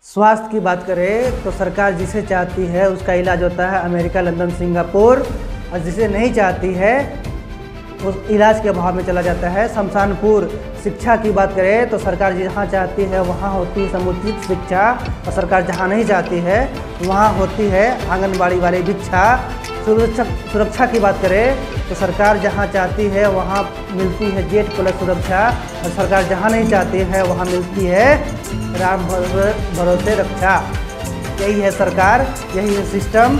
स्वास्थ्य की बात करें तो सरकार जिसे चाहती है उसका इलाज होता है अमेरिका, लंदन, सिंगापुर, और जिसे नहीं चाहती है उस इलाज के अभाव में चला जाता है शमशानपुर। शिक्षा की बात करें तो सरकार जहाँ चाहती है वहाँ होती है समुचित शिक्षा, और सरकार जहाँ नहीं चाहती है वहाँ होती है आंगनबाड़ी वाली भिक्षा। सुरक्षा की बात करें तो सरकार जहाँ चाहती है वहाँ मिलती है जेट प्लस सुरक्षा, और सरकार जहाँ नहीं चाहती है वहाँ मिलती है राम भरोसे रक्षा। यही है सरकार, यही है सिस्टम।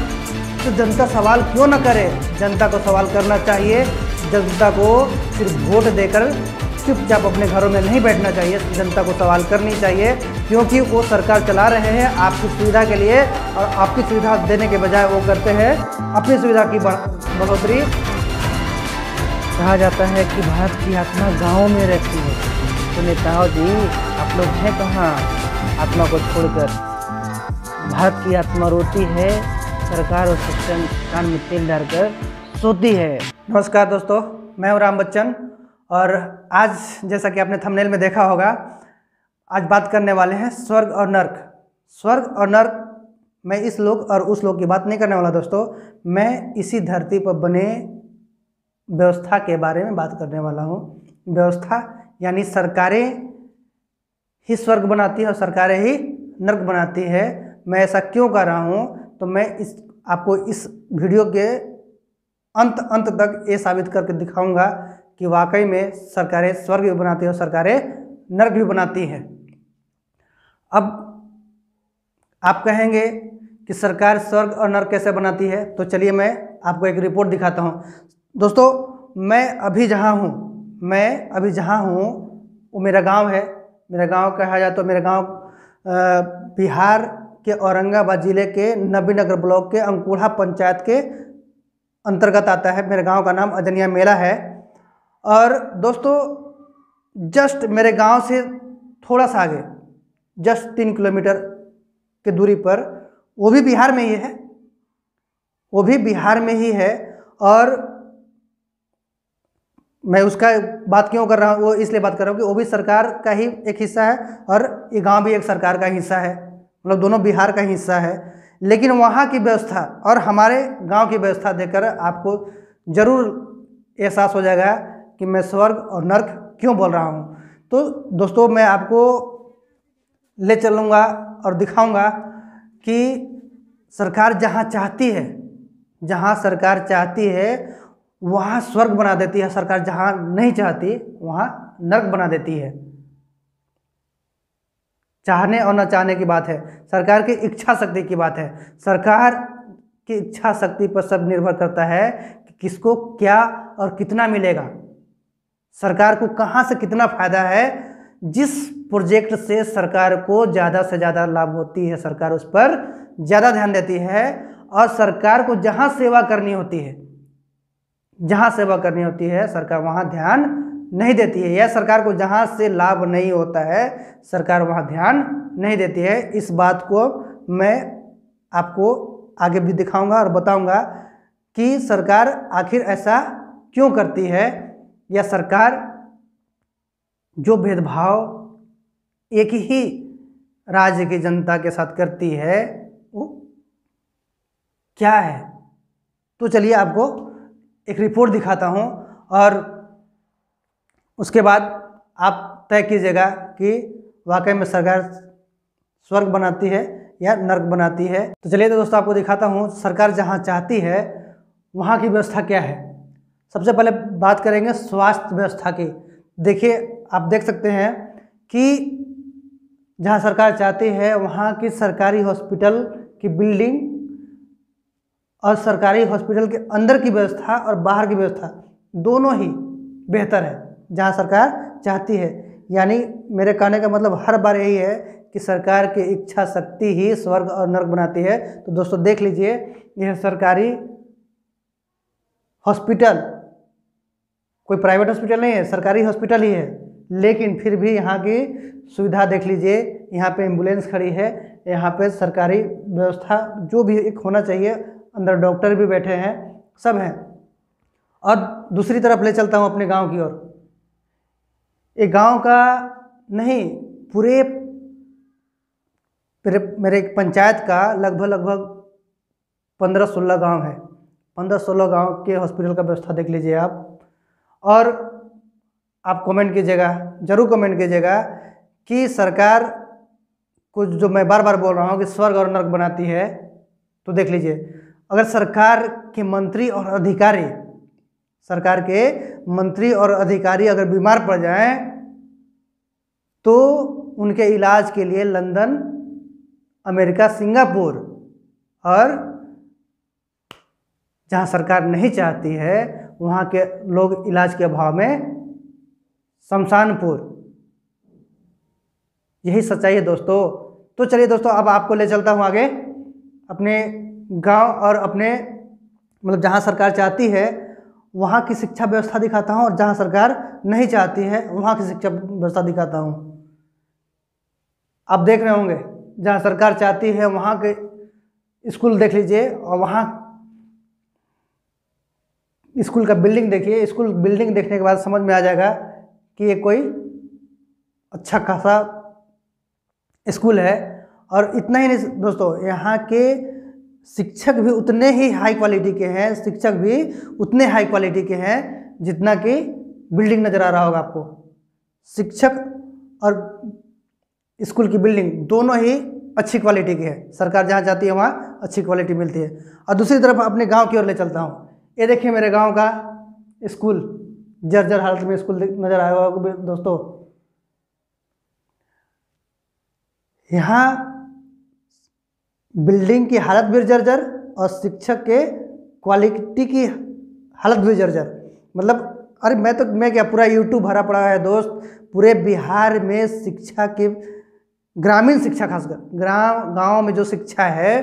तो जनता सवाल क्यों न करे? जनता को सवाल करना चाहिए। जनता को सिर्फ वोट देकर चुपचाप अपने घरों में नहीं बैठना चाहिए, जनता को सवाल करनी चाहिए, क्योंकि वो सरकार चला रहे हैं आपकी सुविधा के लिए, और आपकी सुविधा देने के बजाय वो करते हैं अपनी सुविधा की बढ़ोतरी। कहा जाता है कि भारत की आत्मा गाँव में रहती है। तो नेताओं जी, आप लोग हैं कहाँ आत्मा को छोड़कर? भारत की आत्मा रोती है, सरकार और सिस्टम कान में तेल डालकर सोती है। नमस्कार दोस्तों, मैं हूं राम बच्चन, और आज जैसा कि आपने थंबनेल में देखा होगा, आज बात करने वाले हैं स्वर्ग और नर्क। स्वर्ग और नर्क, मैं इस लोक और उस लोक की बात नहीं करने वाला दोस्तों। मैं इसी धरती पर बने व्यवस्था के बारे में बात करने वाला हूं। व्यवस्था यानी सरकारें ही स्वर्ग बनाती है और सरकारें ही नर्क बनाती है। मैं ऐसा क्यों कर रहा हूं? तो मैं आपको इस वीडियो के अंत तक ये साबित करके दिखाऊंगा कि वाकई में सरकारें स्वर्ग भी बनाती है और सरकारें नर्क भी बनाती हैं। अब आप कहेंगे कि सरकार स्वर्ग और नर्क कैसे बनाती है, तो चलिए मैं आपको एक रिपोर्ट दिखाता हूं। दोस्तों, मैं अभी जहां हूं वो मेरा गांव है। मेरा गांव कहा जाए तो मेरा गांव बिहार के औरंगाबाद जिले के नबीनगर ब्लॉक के अंकुढ़ा पंचायत के अंतर्गत आता है। मेरे गांव का नाम अजनिया मेला है। और दोस्तों, जस्ट मेरे गांव से थोड़ा सा आगे, जस्ट 3 किलोमीटर की दूरी पर, वो भी बिहार में ही है, और मैं उसका बात क्यों कर रहा हूँ, वो इसलिए बात कर रहा हूँ कि वो भी सरकार का ही एक हिस्सा है और ये गांव भी एक सरकार का हिस्सा है, मतलब दोनों बिहार का हिस्सा है। लेकिन वहाँ की व्यवस्था और हमारे गांव की व्यवस्था देखकर आपको ज़रूर एहसास हो जाएगा कि मैं स्वर्ग और नर्क क्यों बोल रहा हूँ। तो दोस्तों, मैं आपको ले चलूँगा और दिखाऊंगा कि सरकार जहाँ सरकार चाहती है वहाँ स्वर्ग बना देती है, सरकार जहाँ नहीं चाहती वहाँ नर्क बना देती है। चाहने और न चाहने की बात है, सरकार की इच्छा शक्ति की बात है। सरकार की इच्छा शक्ति पर सब निर्भर करता है कि किसको क्या और कितना मिलेगा, सरकार को कहाँ से कितना फायदा है। जिस प्रोजेक्ट से सरकार को ज़्यादा से ज़्यादा लाभ होती है, सरकार उस पर ज़्यादा ध्यान देती है, और सरकार को जहाँ सेवा करनी होती है सरकार वहाँ ध्यान नहीं देती है, या सरकार को जहाँ से लाभ नहीं होता है सरकार वहाँ ध्यान नहीं देती है। इस बात को मैं आपको आगे भी दिखाऊंगा और बताऊंगा कि सरकार आखिर ऐसा क्यों करती है, या सरकार जो भेदभाव एक ही राज्य की जनता के साथ करती है वो क्या है। तो चलिए आपको एक रिपोर्ट दिखाता हूं, और उसके बाद आप तय कीजिएगा कि वाकई में सरकार स्वर्ग बनाती है या नर्क बनाती है। तो चलिए दोस्तों, आपको दिखाता हूं सरकार जहां चाहती है वहां की व्यवस्था क्या है। सबसे पहले बात करेंगे स्वास्थ्य व्यवस्था की। देखिए, आप देख सकते हैं कि जहां सरकार चाहती है वहां की सरकारी हॉस्पिटल की बिल्डिंग और सरकारी हॉस्पिटल के अंदर की व्यवस्था और बाहर की व्यवस्था दोनों ही बेहतर है जहां सरकार चाहती है। यानी मेरे कहने का मतलब हर बार यही है कि सरकार की इच्छा शक्ति ही स्वर्ग और नर्क बनाती है। तो दोस्तों देख लीजिए, यह सरकारी हॉस्पिटल कोई प्राइवेट हॉस्पिटल नहीं है, सरकारी हॉस्पिटल ही है, लेकिन फिर भी यहाँ की सुविधा देख लीजिए। यहाँ पे एम्बुलेंस खड़ी है, यहाँ पे सरकारी व्यवस्था जो भी एक होना चाहिए, अंदर डॉक्टर भी बैठे हैं, सब हैं। और दूसरी तरफ ले चलता हूँ अपने गांव की ओर। एक गांव का नहीं, पूरे फिर मेरे एक पंचायत का लगभग 15-16 गांव है। 15-16 गांव के हॉस्पिटल का व्यवस्था देख लीजिए आप। और आप कमेंट कीजिएगा, जरूर कमेंट कीजिएगा कि सरकार कुछ जो मैं बार बार बोल रहा हूँ कि स्वर्ग और नर्क बनाती है, तो देख लीजिए अगर सरकार के मंत्री और अधिकारी, सरकार के मंत्री और अधिकारी अगर बीमार पड़ जाएं तो उनके इलाज के लिए लंदन, अमेरिका, सिंगापुर, और जहां सरकार नहीं चाहती है वहां के लोग इलाज के अभाव में शमशानपुर। यही सच्चाई है दोस्तों। तो चलिए दोस्तों, अब आपको ले चलता हूं आगे अपने गांव और अपने मतलब जहां सरकार चाहती है वहां की शिक्षा व्यवस्था दिखाता हूं, और जहां सरकार नहीं चाहती है वहां की शिक्षा व्यवस्था दिखाता हूं। आप देख रहे होंगे जहां सरकार चाहती है वहां के स्कूल देख लीजिए, और वहां स्कूल का बिल्डिंग देखिए। स्कूल बिल्डिंग देखने के बाद समझ में आ जाएगा कि ये कोई अच्छा खासा स्कूल है। और इतना ही नहीं दोस्तों, यहाँ के शिक्षक भी उतने ही हाई क्वालिटी के हैं, शिक्षक भी उतने हाई क्वालिटी के हैं जितना कि बिल्डिंग नज़र आ रहा होगा आपको। शिक्षक और स्कूल की बिल्डिंग दोनों ही अच्छी क्वालिटी की है। सरकार जहाँ चाहती है वहाँ अच्छी क्वालिटी मिलती है। और दूसरी तरफ अपने गांव की ओर ले चलता हूँ। ये देखिए मेरे गांव का स्कूल, जर्जर हालत में स्कूल नज़र आया होगा दोस्तों। यहाँ बिल्डिंग की हालत भी जर्जर और शिक्षक के क्वालिटी की हालत भी जर्जर। मतलब अरे मैं क्या, पूरा यूट्यूब भरा पड़ा है दोस्त। पूरे बिहार में शिक्षा के, ग्रामीण शिक्षा खासकर गांव में जो शिक्षा है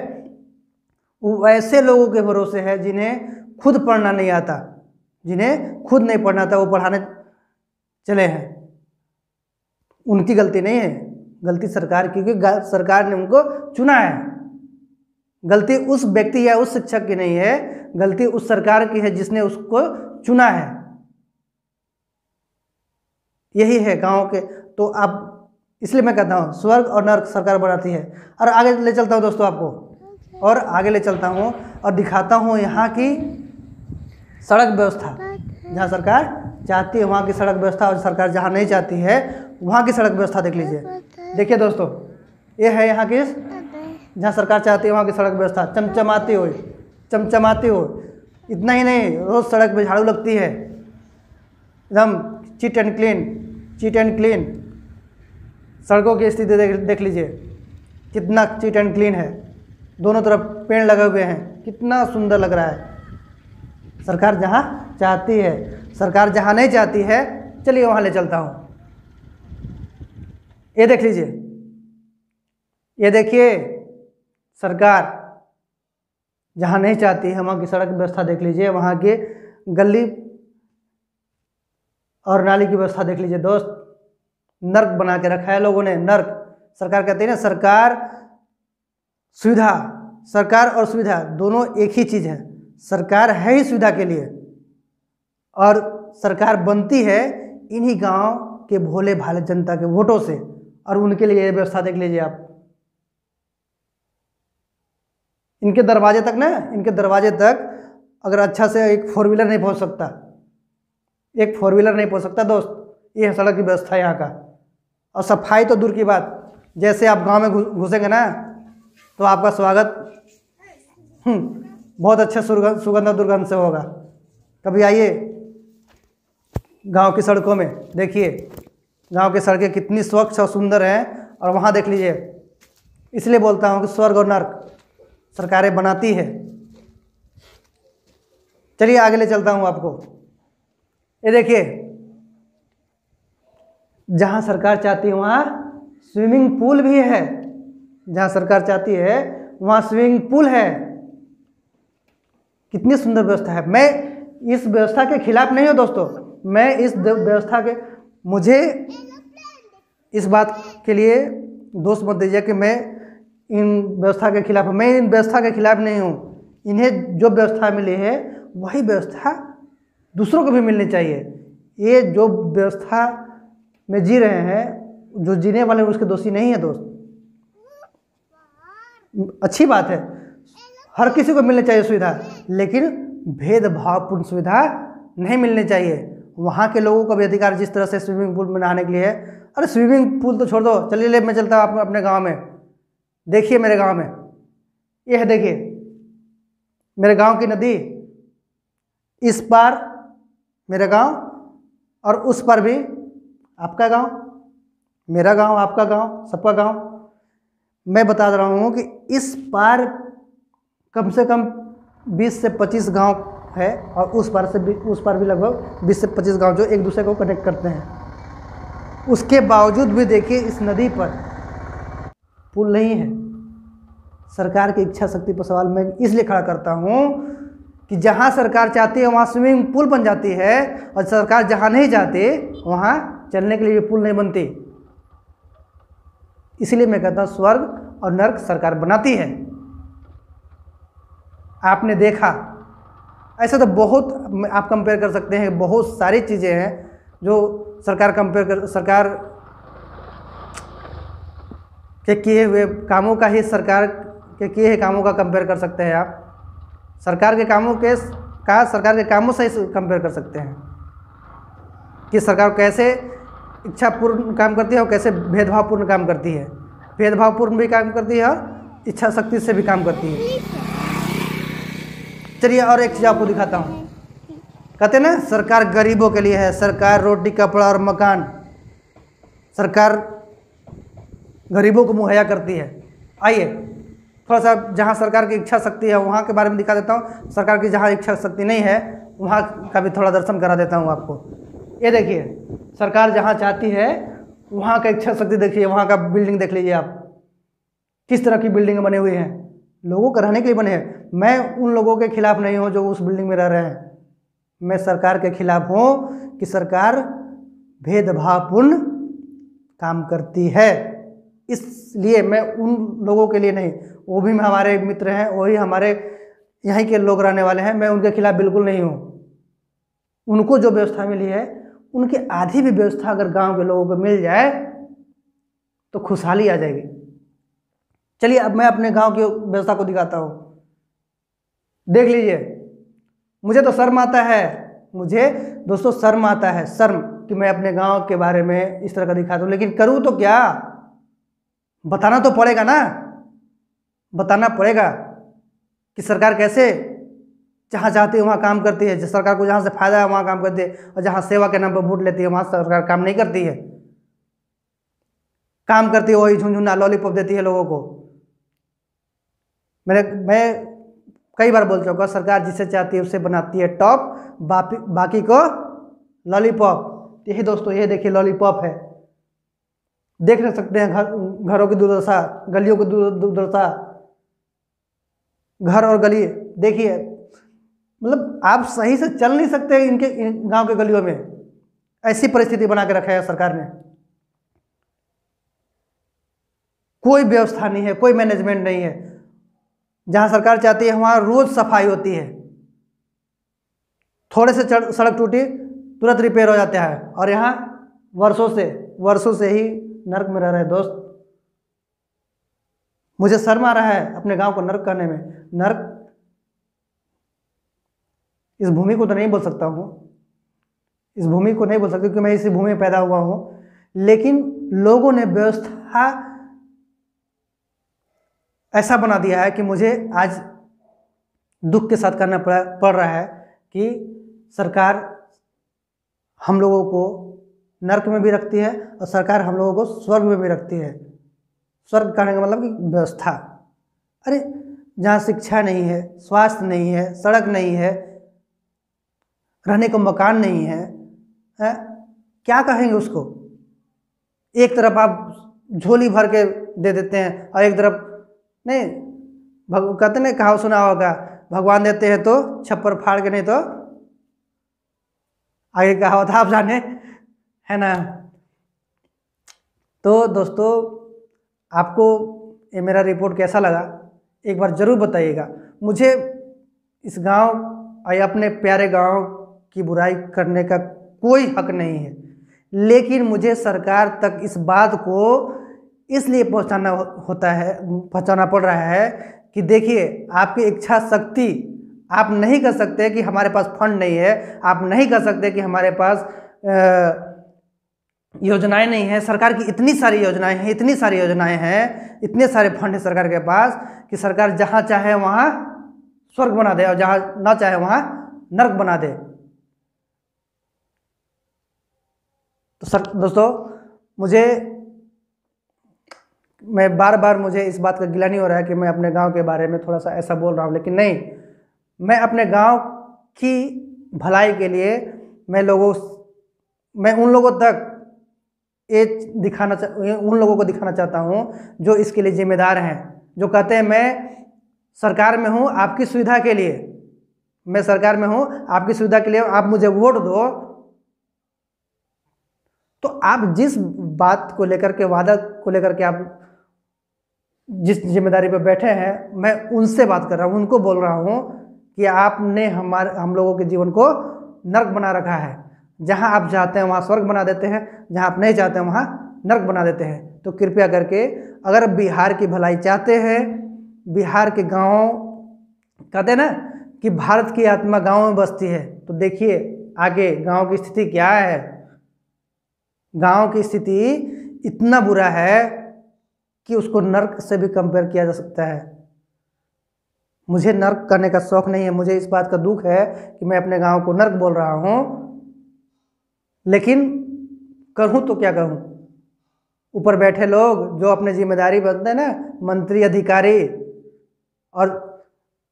वो वैसे लोगों के भरोसे है जिन्हें खुद पढ़ना नहीं आता, जिन्हें खुद नहीं पढ़ना आता वो पढ़ाने चले हैं। उनकी गलती नहीं है, गलती सरकार की, क्योंकि सरकार ने उनको चुना है। गलती उस व्यक्ति या उस शिक्षक की नहीं है, गलती उस सरकार की है जिसने उसको चुना है। यही है गांव के। तो आप, इसलिए मैं कहता हूँ स्वर्ग और नर्क सरकार बनाती है। और आगे ले चलता हूँ दोस्तों आपको, और आगे ले चलता हूँ और दिखाता हूँ यहाँ की सड़क व्यवस्था। जहाँ सरकार चाहती है वहाँ की सड़क व्यवस्था, और सरकार जहाँ नहीं चाहती है वहाँ की सड़क व्यवस्था देख लीजिए। देखिए दोस्तों, ये है यहाँ की, जहाँ सरकार चाहती है वहाँ की सड़क व्यवस्था चमचमाती हो, चमचमाती हो। इतना ही नहीं, रोज़ सड़क पे झाड़ू लगती है, एकदम chit and clean, chit and clean. सड़कों की स्थिति देख लीजिए कितना चिट एंड क्लीन है। दोनों तरफ पेड़ लगे हुए हैं, कितना सुंदर लग रहा है। सरकार जहाँ चाहती है, सरकार जहाँ नहीं चाहती है, चलिए वहाँ ले चलता हूँ। ये देख लीजिए, ये देखिए सरकार जहाँ नहीं चाहती है वहाँ की सड़क व्यवस्था देख लीजिए। वहाँ के गली और नाली की व्यवस्था देख लीजिए दोस्त। नर्क बना के रखा है लोगों ने, नर्क। सरकार कहते हैं ना, सरकार सुविधा, सरकार और सुविधा दोनों एक ही चीज़ है। सरकार है ही सुविधा के लिए, और सरकार बनती है इन्हीं गांव के भोले भाले जनता के वोटों से। और उनके लिए व्यवस्था देख लीजिए आप। इनके दरवाजे तक ना, इनके दरवाजे तक अगर अच्छा से एक 4 व्हीलर नहीं पहुंच सकता, एक 4 व्हीलर नहीं पहुंच सकता दोस्त। ये है सड़क की व्यवस्था यहाँ का। और सफाई तो दूर की बात, जैसे आप गांव में घुसेंगे ना तो आपका स्वागत बहुत अच्छे सुगंध और दुर्गंध से होगा। कभी आइए गांव की सड़कों में, देखिए गांव की सड़कें कितनी स्वच्छ और सुंदर हैं। और वहाँ देख लीजिए, इसलिए बोलता हूँ कि स्वर्ग और नर्क सरकारें बनाती है। चलिए आगे ले चलता हूँ आपको। ये देखिए, जहाँ सरकार चाहती है वहाँ स्विमिंग पूल भी है। जहाँ सरकार चाहती है वहाँ स्विमिंग पूल है। कितनी सुंदर व्यवस्था है। मैं इस व्यवस्था के खिलाफ नहीं हूँ दोस्तों। मैं इस व्यवस्था के, मुझे इस बात के लिए दोष मत दीजिए कि मैं इन व्यवस्था के खिलाफ, मैं इन व्यवस्था के खिलाफ नहीं हूँ। इन्हें जो व्यवस्था मिली है वही व्यवस्था दूसरों को भी मिलनी चाहिए। ये जो व्यवस्था में जी रहे हैं, जो जीने वाले उसके दोषी नहीं है दोस्त। अच्छी बात है, हर किसी को मिलनी चाहिए सुविधा, लेकिन भेदभावपूर्ण सुविधा नहीं मिलनी चाहिए। वहाँ के लोगों का भी अधिकार जिस तरह से स्विमिंग पूल में नहाने के लिए है। अरे स्विमिंग पूल तो छोड़ दो, चलिए ले मैं चलता हूँ अपने गांव में। देखिए मेरे गांव में, ये है देखिए मेरे गांव की नदी, इस पार मेरा गांव और उस पार भी आपका गांव, मेरा गांव, आपका गांव, सबका गांव। मैं बता रहा हूँ कि इस पार कम से कम 20 से 25 गांव है और उस पार भी लगभग 20 से 25 गांव जो एक दूसरे को कनेक्ट करते हैं। उसके बावजूद भी देखिए इस नदी पर पुल नहीं है। सरकार की इच्छा शक्ति पर सवाल मैं इसलिए खड़ा करता हूँ कि जहाँ सरकार चाहती है वहाँ स्विमिंग पूल बन जाती है, और सरकार जहाँ नहीं चाहती वहाँ चलने के लिए पुल नहीं बनती। इसलिए मैं कहता हूँ स्वर्ग और नर्क सरकार बनाती है। आपने देखा, ऐसा तो बहुत आप कंपेयर कर सकते हैं, बहुत सारी चीज़ें हैं जो सरकार के किए हुए कामों का ही सरकार के किए हुए कामों का कंपेयर कर सकते हैं। आप सरकार के कामों से कंपेयर कर सकते हैं कि सरकार कैसे इच्छापूर्ण काम करती है और कैसे भेदभावपूर्ण काम करती है। भेदभावपूर्ण भी काम करती है और इच्छा शक्ति से भी काम करती है। चलिए और एक चीज़ आपको दिखाता हूँ। कहते हैं ना सरकार गरीबों के लिए है, सरकार रोटी कपड़ा और मकान सरकार गरीबों को मुहैया करती है। आइए थोड़ा सा जहाँ सरकार की इच्छा शक्ति है वहाँ के बारे में दिखा देता हूँ, सरकार की जहाँ इच्छा शक्ति नहीं है वहाँ का भी थोड़ा दर्शन करा देता हूँ आपको। ये देखिए सरकार जहाँ चाहती है वहाँ का इच्छा शक्ति देखिए, वहाँ का बिल्डिंग देख लीजिए आप, किस तरह की बिल्डिंग बने हुई हैं, लोगों को रहने के लिए बने हैं। मैं उन लोगों के खिलाफ नहीं हूँ जो उस बिल्डिंग में रह रहे हैं, मैं सरकार के खिलाफ हूँ कि सरकार भेदभावपूर्ण काम करती है। इसलिए मैं उन लोगों के लिए नहीं, वो भी हमारे मित्र हैं, वही हमारे यहीं के लोग रहने वाले हैं, मैं उनके खिलाफ बिल्कुल नहीं हूँ। उनको जो व्यवस्था मिली है उनकी आधी भी व्यवस्था अगर गांव के लोगों को मिल जाए तो खुशहाली आ जाएगी। चलिए अब मैं अपने गांव की व्यवस्था को दिखाता हूँ, देख लीजिए। मुझे तो शर्म आता है, मुझे दोस्तों शर्म आता है, शर्म कि मैं अपने गांव के बारे में इस तरह का दिखाता हूँ, लेकिन करूँ तो क्या, बताना तो पड़ेगा ना, बताना पड़ेगा कि सरकार कैसे जहाँ चाहती है वहाँ काम करती है। सरकार को जहाँ से फायदा है वहाँ काम करती है, और जहाँ सेवा के नाम पर वोट लेती है वहाँ सरकार काम नहीं करती है। काम करती है वही झुनझुना लॉलीपॉप देती है लोगों को। मैं कई बार बोल चुका, सरकार जिसे चाहती है उसे बनाती है टॉप, बाकी को लॉलीपॉप। यही दोस्तों ये देखिए लॉलीपॉप है, देख नहीं सकते हैं घरों की दुर्दशा, गलियों की दुर्दशा, घर और गली देखिए, मतलब आप सही से चल नहीं सकते इनके गांव के गलियों में, ऐसी परिस्थिति बना के रखा है सरकार ने। कोई व्यवस्था नहीं है, कोई मैनेजमेंट नहीं है। जहां सरकार चाहती है वहां रोज सफाई होती है, थोड़े से सड़क टूटी तुरंत रिपेयर हो जाता है, और यहाँ वर्षों से ही नर्क में रह रहे दोस्त। मुझे शर्म आ रहा है अपने गांव को नर्क कहने में। नर्क इस भूमि को तो नहीं बोल सकता हूँ, इस भूमि को नहीं बोल सकता क्योंकि मैं इसी भूमि में पैदा हुआ हूँ, लेकिन लोगों ने व्यवस्था ऐसा बना दिया है कि मुझे आज दुख के साथ करना पड़ रहा है कि सरकार हम लोगों को नर्क में भी रखती है और सरकार हम लोगों को स्वर्ग में भी रखती है। स्वर्ग कहने का मतलब कि व्यवस्था। अरे जहाँ शिक्षा नहीं है, स्वास्थ्य नहीं है, सड़क नहीं है, रहने को मकान नहीं है, क्या कहेंगे उसको। एक तरफ आप झोली भर के दे देते हैं और एक तरफ नहीं। कहते नहीं, कहावत सुना होगा, भगवान देते हैं तो छप्पर फाड़ के, नहीं तो आगे कहावत आप जाने, है ना। तो दोस्तों आपको ये मेरा रिपोर्ट कैसा लगा एक बार ज़रूर बताइएगा। मुझे इस गांव और अपने प्यारे गांव की बुराई करने का कोई हक नहीं है, लेकिन मुझे सरकार तक इस बात को इसलिए पहुंचाना पड़ रहा है कि देखिए, आपकी इच्छा शक्ति, आप नहीं कर सकते कि हमारे पास फंड नहीं है, आप नहीं कर सकते कि हमारे पास योजनाएं नहीं है। सरकार की इतनी सारी योजनाएं हैं, इतनी सारी योजनाएं हैं, इतने सारे फंड है सरकार के पास कि सरकार जहां चाहे वहां स्वर्ग बना दे और जहां ना चाहे वहां नर्क बना दे। तो दोस्तों, मैं बार बार मुझे इस बात का गिला नहीं हो रहा है कि मैं अपने गांव के बारे में थोड़ा सा ऐसा बोल रहा हूं, लेकिन नहीं, मैं अपने गांव की भलाई के लिए मैं उन लोगों को दिखाना चाहता हूं जो इसके लिए जिम्मेदार हैं, जो कहते हैं मैं सरकार में हूं आपकी सुविधा के लिए, मैं सरकार में हूं आपकी सुविधा के लिए, आप मुझे वोट दो। तो आप जिस बात को लेकर के, वादा को लेकर के आप जिस जिम्मेदारी पे बैठे हैं, मैं उनसे बात कर रहा हूं, उनको बोल रहा हूं कि आपने हम लोगों के जीवन को नर्क बना रखा है। जहां आप चाहते हैं वहां स्वर्ग बना देते हैं, जहां आप नहीं चाहते हैं वहां नर्क बना देते हैं। तो कृपया करके, अगर बिहार की भलाई चाहते हैं, बिहार के गाँव, कहते हैं ना कि भारत की आत्मा गाँव में बसती है, तो देखिए आगे गाँव की स्थिति क्या है। गाँव की स्थिति इतना बुरा है कि उसको नर्क से भी कंपेयर किया जा सकता है। मुझे नर्क करने का शौक नहीं है, मुझे इस बात का दुख है कि मैं अपने गांव को नर्क बोल रहा हूं, लेकिन करूं तो क्या करूं। ऊपर बैठे लोग जो अपने जिम्मेदारी बनते हैं ना, मंत्री अधिकारी और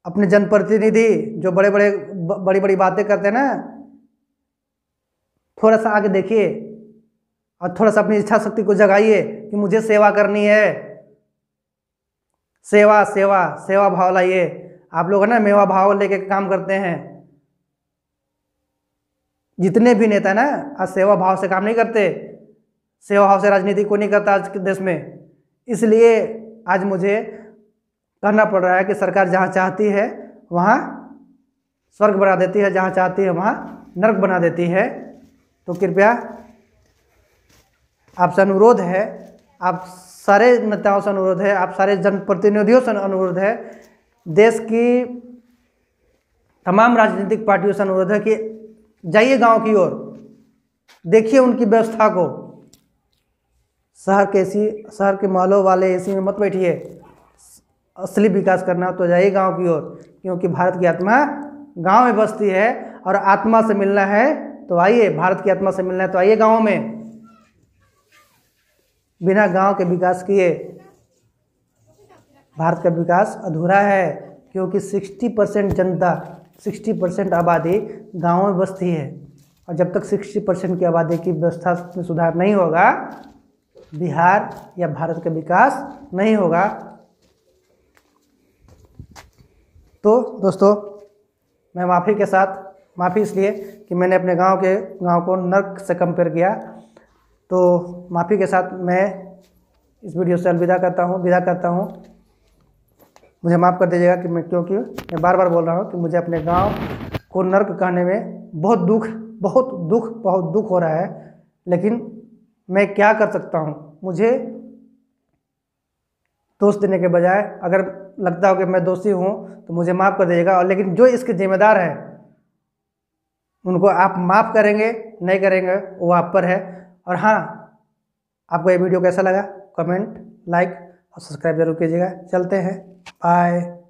अपने जनप्रतिनिधि जो बड़ी बड़ी बातें करते हैं ना, थोड़ा सा आगे देखिए और थोड़ा सा अपनी इच्छा शक्ति को जगाइए कि मुझे सेवा करनी है। सेवा सेवा सेवा भाव लाइए। आप लोग है ना, मेवा भाव लेके काम करते हैं। जितने भी नेता ना आज सेवा भाव से काम नहीं करते, सेवा भाव से राजनीति कोई नहीं करता आज के देश में। इसलिए आज मुझे कहना पड़ रहा है कि सरकार जहां चाहती है वहां स्वर्ग बना देती है, जहां चाहती है वहां नर्क बना देती है। तो कृपया आपसे अनुरोध है, आप सारे नेताओं से अनुरोध है, आप सारे जनप्रतिनिधियों से अनुरोध है, देश की तमाम राजनीतिक पार्टियों से अनुरोध है कि जाइए गांव की ओर, देखिए उनकी व्यवस्था को। शहर के मोहल्लों वाले एसी में मत बैठिए। असली विकास करना हो तो जाइए गांव की ओर, क्योंकि भारत की आत्मा गांव में बसती है। और आत्मा से मिलना है तो आइए, भारत की आत्मा से मिलना है तो आइए गांव में। बिना गांव के विकास किए भारत का विकास अधूरा है, क्योंकि 60% जनता, 60% आबादी गांवों में बसती है। और जब तक 60% की आबादी की व्यवस्था में सुधार नहीं होगा, बिहार या भारत का विकास नहीं होगा। तो दोस्तों, मैं माफ़ी इसलिए कि मैंने अपने गांव को नर्क से कंपेयर किया। तो माफ़ी के साथ मैं इस वीडियो से विदा करता हूँ। मुझे माफ़ कर दीजिएगा कि क्योंकि मैं बार बार बोल रहा हूँ कि मुझे अपने गांव को नर्क कहने में बहुत दुख हो रहा है। लेकिन मैं क्या कर सकता हूँ। मुझे दोष देने के बजाय अगर लगता हो कि मैं दोषी हूँ तो मुझे माफ़ कर दीजिएगा। और लेकिन जो इसके जिम्मेदार हैं उनको आप माफ़ करेंगे नहीं करेंगे वो आप पर है। और हाँ, आपको ये वीडियो कैसा लगा, कमेंट, लाइक और सब्सक्राइब जरूर कीजिएगा। चलते हैं, बाय।